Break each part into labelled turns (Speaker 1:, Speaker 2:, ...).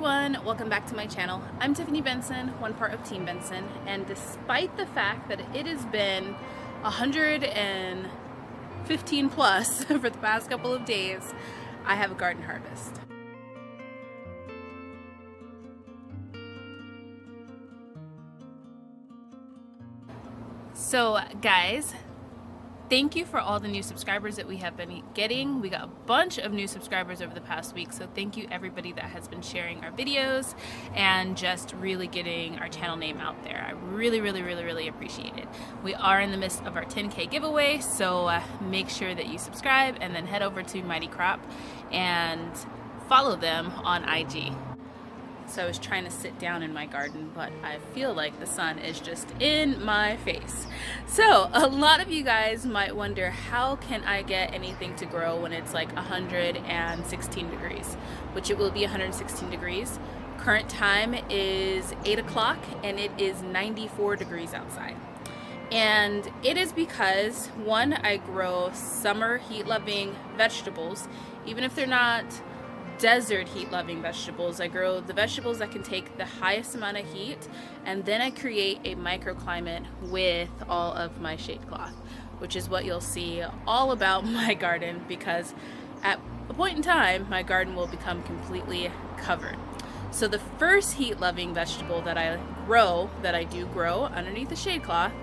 Speaker 1: everyone, welcome back to my channel. I'm Tiffany Benson, one part of Team Benson, and despite the fact that it has been 115 plus for the past couple of days, I have a garden harvest. So guys, thank you for all the new subscribers that we have been getting. We got a bunch of new subscribers over the past week, so thank you everybody that has been sharing our videos and just really getting our channel name out there. I really appreciate it. We are in the midst of our 10K giveaway, so make sure that you subscribe and then head over to Mighty Crop and follow them on IG. So I was trying to sit down in my garden, but I feel like the sun is just in my face. So a lot of you guys might wonder, how can I get anything to grow when it's like 116 degrees, which it will be 116 degrees. Current time is 8 o'clock and it is 94 degrees outside. And it is because, one, I grow summer heat-loving vegetables, even if they're not desert heat-loving vegetables. I grow the vegetables that can take the highest amount of heat, and then I create a microclimate with all of my shade cloth, which is what you'll see all about my garden, because at a point in time my garden will become completely covered. So the first heat-loving vegetable that I do grow underneath the shade cloth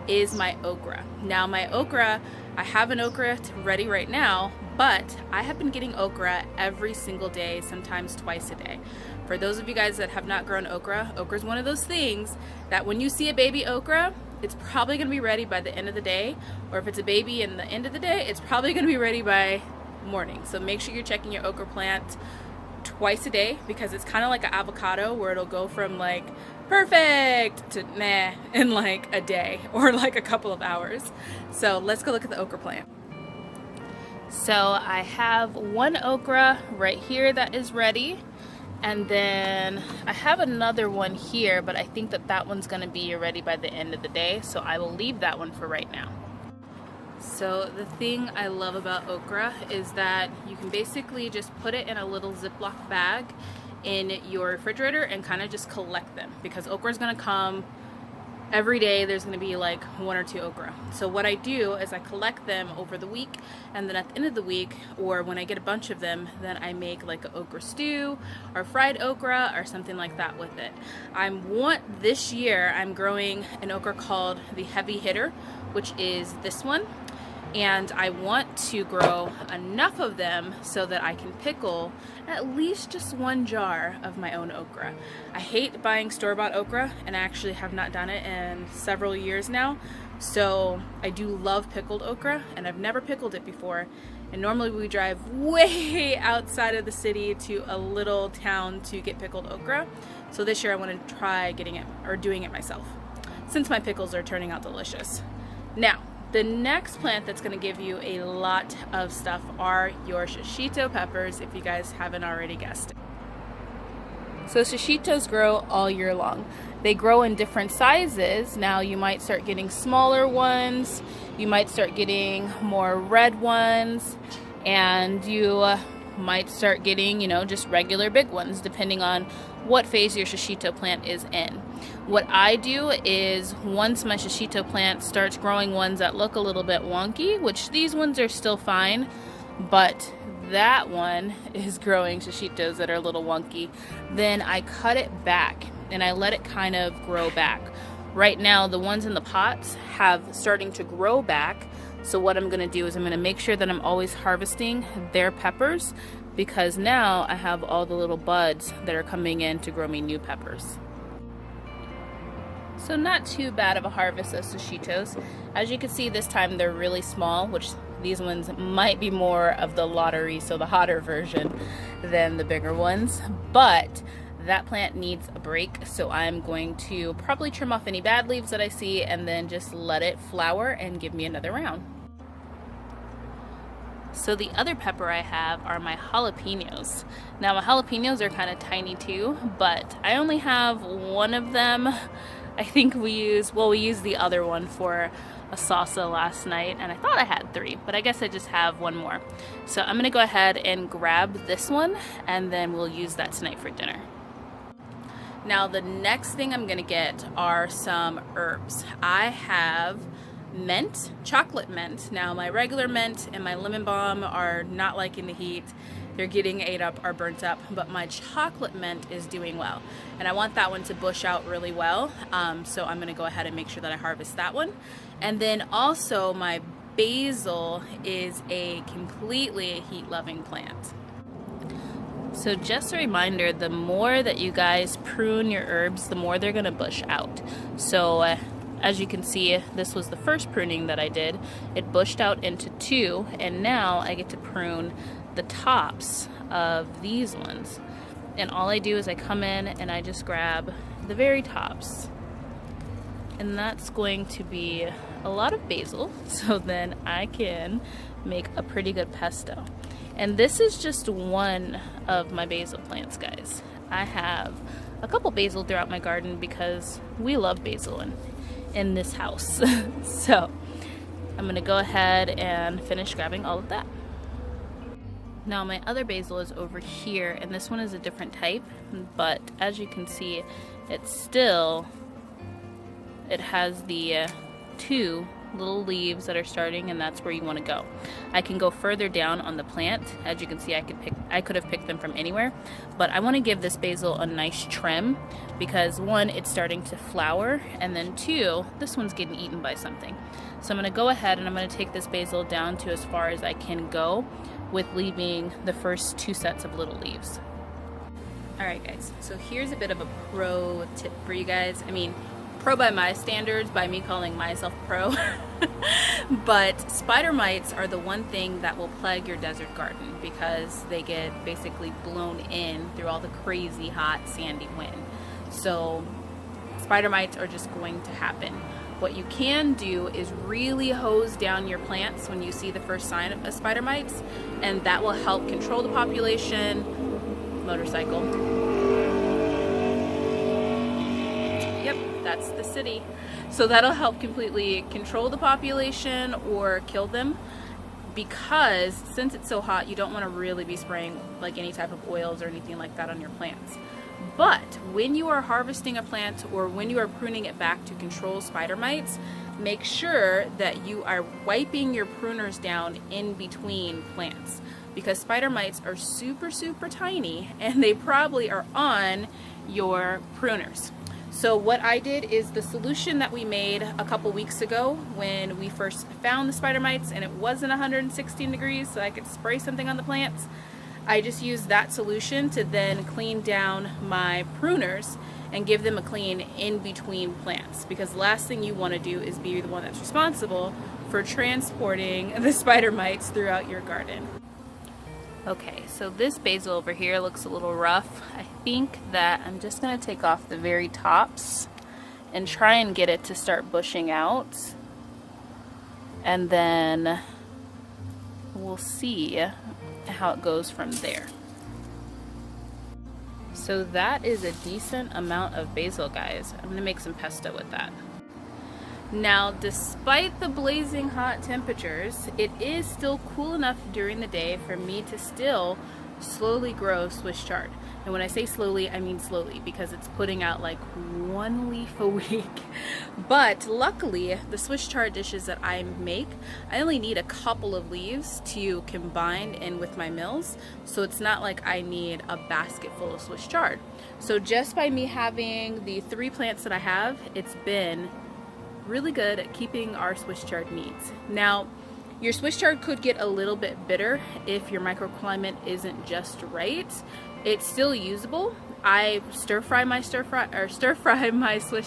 Speaker 1: is my okra. Now my okra, I have an okra ready right now, but I have been getting okra every single day, sometimes twice a day. For those of you guys that have not grown okra, okra is one of those things that when you see a baby okra, it's probably going to be ready by the end of the day, or if it's a baby in the end of the day, it's probably going to be ready by morning. So make sure you're checking your okra plant twice a day, because it's kind of like an avocado where it'll go from like perfect to meh in like a day or like a couple of hours. So let's go look at the okra plant. So I have one okra right here that is ready, and then I have another one here, but I think that one's going to be ready by the end of the day, so I will leave that one for right now. So the thing I love about okra is that you can basically just put it in a little Ziploc bag in your refrigerator and kind of just collect them, because okra is going to come every day. There's going to be like 1 or 2 okra. So what I do is I collect them over the week, and then at the end of the week, or when I get a bunch of them, then I make like an okra stew or fried okra or something like that with it. This year I'm growing an okra called the heavy hitter, which is this one. And I want to grow enough of them so that I can pickle at least just 1 jar of my own okra. I hate buying store-bought okra, and I actually have not done it in several years now. So I do love pickled okra, and I've never pickled it before. And normally we drive way outside of the city to a little town to get pickled okra. So this year I want to try getting it or doing it myself, since my pickles are turning out delicious. Now, the next plant that's going to give you a lot of stuff are your shishito peppers, if you guys haven't already guessed it. So shishitos grow all year long. They grow in different sizes. Now you might start getting smaller ones, you might start getting more red ones, and you might start getting, just regular big ones, depending on what phase your shishito plant is in. What I do is, once my shishito plant starts growing ones that look a little bit wonky, which these ones are still fine, but that one is growing shishitos that are a little wonky, then I cut it back and I let it kind of grow back. Right now the ones in the pots have starting to grow back, so what I'm going to do is I'm going to make sure that I'm always harvesting their peppers, because now I have all the little buds that are coming in to grow me new peppers. So not too bad of a harvest of shishitos. As you can see, this time they're really small, which these ones might be more of the lottery, so the hotter version, than the bigger ones. But that plant needs a break, so I'm going to probably trim off any bad leaves that I see and then just let it flower and give me another round. So the other pepper I have are my jalapenos. Now my jalapenos are kind of tiny too, but I only have one of them. I think we used the other one for a salsa last night, and I thought I had 3, but I guess I just have one more. So I'm gonna go ahead and grab this one, and then we'll use that tonight for dinner. Now the next thing I'm gonna get are some herbs. I have mint, chocolate mint. Now my regular mint and my lemon balm are not liking the heat. They're getting ate up or burnt up, but my chocolate mint is doing well. And I want that one to bush out really well. So I'm gonna go ahead and make sure that I harvest that one. And then also my basil is a completely heat-loving plant. So just a reminder, the more that you guys prune your herbs, the more they're gonna bush out. So as you can see, this was the first pruning that I did. It bushed out into 2, and now I get to prune the tops of these ones. And all I do is I come in and I just grab the very tops. And that's going to be a lot of basil, so then I can make a pretty good pesto. And this is just one of my basil plants, guys. I have a couple basil throughout my garden because we love basil in this house. So I'm gonna go ahead and finish grabbing all of that. Now my other basil is over here, and this one is a different type, but as you can see, it has the 2 little leaves that are starting, and that's where you want to go. I can go further down on the plant. As you can see, I could have picked them from anywhere, but I want to give this basil a nice trim because 1, it's starting to flower, and then 2, this one's getting eaten by something. So I'm going to go ahead and I'm going to take this basil down to as far as I can go with leaving the first 2 sets of little leaves. Alright guys, so here's a bit of a pro tip for you guys. I mean, pro by my standards, by me calling myself pro. But spider mites are the one thing that will plague your desert garden because they get basically blown in through all the crazy hot sandy wind. So spider mites are just going to happen. What you can do is really hose down your plants when you see the first sign of spider mites, and that will help control the population. Motorcycle. Yep, that's the city. So that'll help completely control the population or kill them, because since it's so hot, you don't want to really be spraying like any type of oils or anything like that on your plants. But when you are harvesting a plant or when you are pruning it back to control spider mites, make sure that you are wiping your pruners down in between plants, because spider mites are super tiny and they probably are on your pruners. So what I did is the solution that we made a couple weeks ago when we first found the spider mites, and it wasn't 116 degrees so I could spray something on the plants. I just used that solution to then clean down my pruners and give them a clean in between plants, because the last thing you want to do is be the one that's responsible for transporting the spider mites throughout your garden. Okay, so this basil over here looks a little rough. I think that I'm just going to take off the very tops and try and get it to start bushing out, and then we'll see how it goes from there. So that is a decent amount of basil, guys. I'm gonna make some pesto with that. Now, despite the blazing hot temperatures, it is still cool enough during the day for me to still slowly grow Swiss chard. And when I say slowly, I mean slowly, because it's putting out like 1 leaf a week. But luckily, the Swiss chard dishes that I make, I only need a couple of leaves to combine in with my mills. So it's not like I need a basket full of Swiss chard. So just by me having the 3 plants that I have, it's been really good at keeping our Swiss chard needs. Now, your Swiss chard could get a little bit bitter if your microclimate isn't just right. It's still usable. I stir fry my Swiss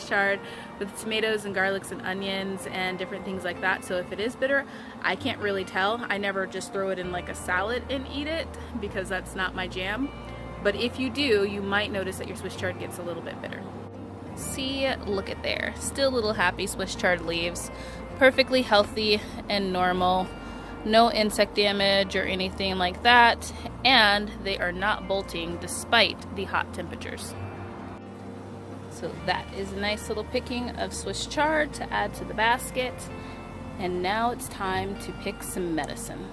Speaker 1: chard with tomatoes and garlics and onions and different things like that. So if it is bitter, I can't really tell. I never just throw it in like a salad and eat it, because that's not my jam. But if you do, you might notice that your Swiss chard gets a little bit bitter. See, look at there. Still little happy Swiss chard leaves. Perfectly healthy and normal. No insect damage or anything like that, and they are not bolting despite the hot temperatures. So that is a nice little picking of Swiss chard to add to the basket. And now it's time to pick some medicine.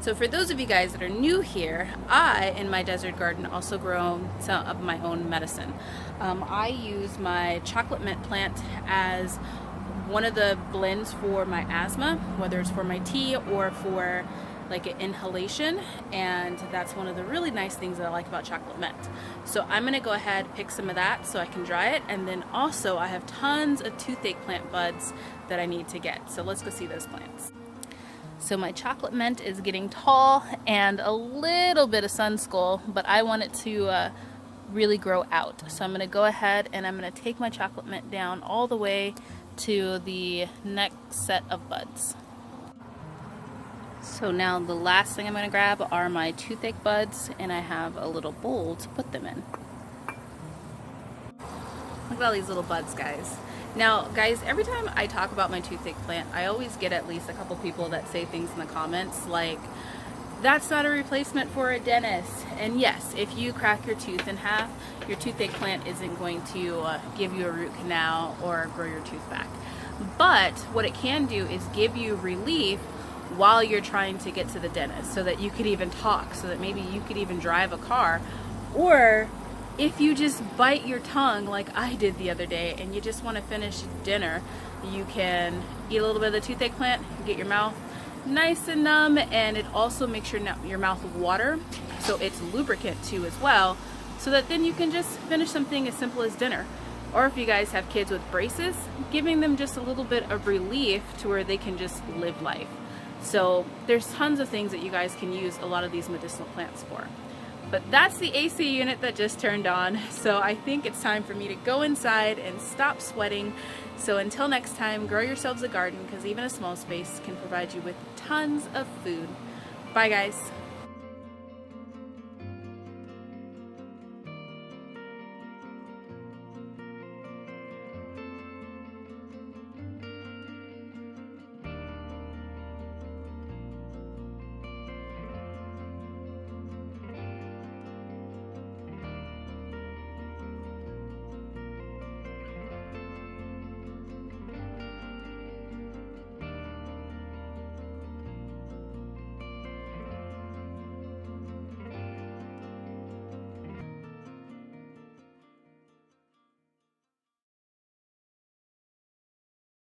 Speaker 1: So for those of you guys that are new here, I, in my desert garden, also grow some of my own medicine. I use my chocolate mint plant as one of the blends for my asthma, whether it's for my tea or for like an inhalation, and that's one of the really nice things that I like about chocolate mint. So I'm gonna go ahead, pick some of that so I can dry it, and then also I have tons of toothache plant buds that I need to get. So let's go see those plants. So my chocolate mint is getting tall and a little bit of sun skull, but I want it to really grow out. So I'm gonna go ahead and I'm gonna take my chocolate mint down all the way to the next set of buds. So now the last thing I'm going to grab are my toothache buds, and I have a little bowl to put them in. Look at all these little buds, guys. Now guys, every time I talk about my toothache plant, I always get at least a couple people that say things in the comments like, that's not a replacement for a dentist. And yes, if you crack your tooth in half, your toothache plant isn't going to give you a root canal or grow your tooth back. But what it can do is give you relief while you're trying to get to the dentist, so that you could even talk, so that maybe you could even drive a car. Or if you just bite your tongue like I did the other day and you just want to finish dinner, you can eat a little bit of the toothache plant, get your mouth nice and numb, and it also makes your mouth water, so it's lubricant too as well, so that then you can just finish something as simple as dinner. Or if you guys have kids with braces, giving them just a little bit of relief to where they can just live life. So there's tons of things that you guys can use a lot of these medicinal plants for. But that's the AC unit that just turned on, so I think it's time for me to go inside and stop sweating. So until next time, grow yourselves a garden, because even a small space can provide you with tons of food. Bye guys.